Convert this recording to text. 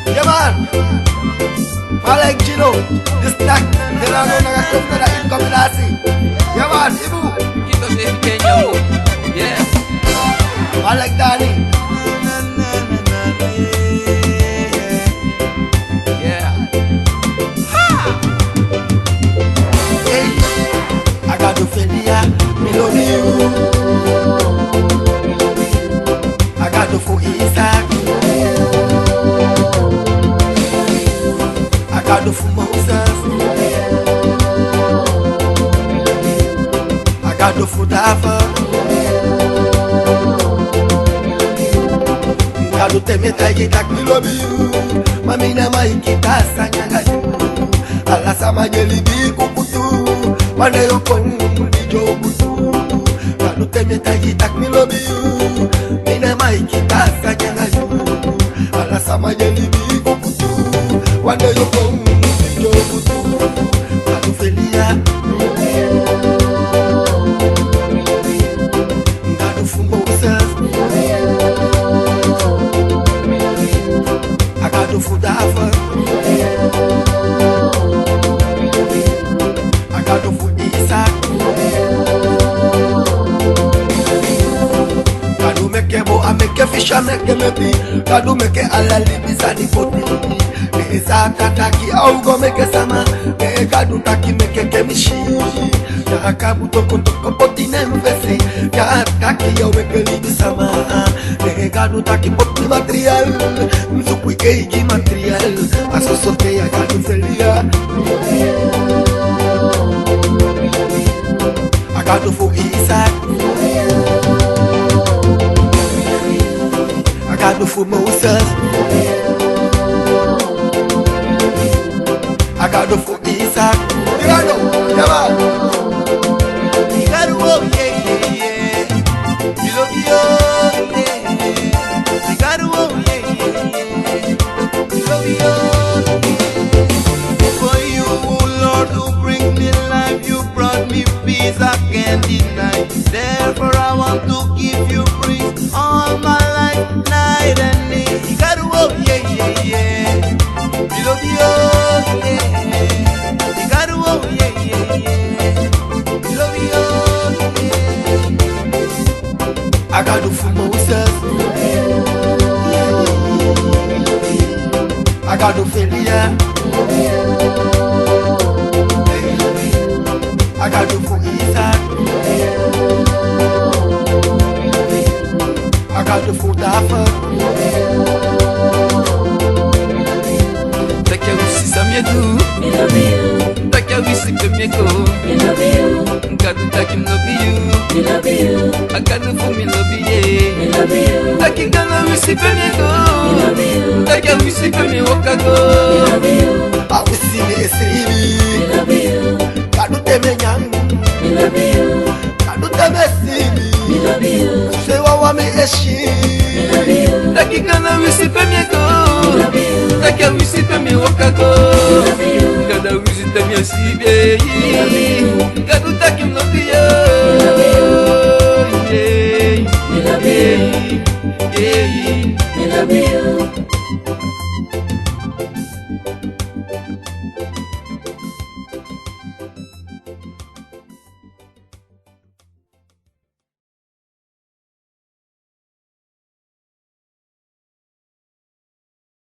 Yeah man, I like Gino, this snack, there are no nagaklop na na-incombinasi. Yeah man, Ibu. Ito si Kenya. Yeah. I like Danny. Yeah. Hey, I got to Felia, me love you. I got to for Isaac. I got to for Moses. I got to for David. Kadu temeta yitak mi love you. Mami na maikita sanyanga you. Ala sama jelibi kukutu. Wane yokon dijo kutu. Kadu temeta yitak mi love you. Mina maikita sanyanga you. Ala sama jelibi kukutu. Wane yokon dijo kutu. Kadu felia. Kadu fumbo usas. I got to food offer. I got to food Isaac. Kadu meke bo a meke fish a meke mepi. Kadu meke ala libisa ni poti. Isa tataki au go meke sama. Kadu taki meke kemishi. Ya kabu toko toko poti nemvesi. Ya taki au meke libisa ma. Kadu taki poti material. Mzukwi keiki material. Asosote ya kadu felia. I got to for Isaac. I got to for Moses. I got to for Isaac. You know, come on. You gotta walk, yeah, yeah, yeah. You love you, yeah. You gotta walk, yeah, yeah, yeah. You love you, yeah. For you, oh Lord, who bring me life, you brought me peace I can't deny. Therefore I want to give you praise all my life, night and day. You gotta walk, yeah, yeah, yeah. You love you, yeah. You gotta walk, yeah, yeah, yeah. You love you, yeah. I got to for Moses. I got to Felia. I got to for Isaac. I got to for David. Takia wisi samyedu, Me love you, takia wisi kemyeko. me love you, Nkadu taki love you, me love you, akadu fu mi love me you. love you, Taki gana wisi me kemyeko, love you, takia wisi kemye me wakago. love you, I will see me me siri. love you, Kadu teme nyang. me love you, Kadu teme siri. me love you, Sewa wa me eshi. me love you, Taki gana wisi kemyeko, me love you, takia wisi kemye wakago. me love you, Kada wisi kemye sibe.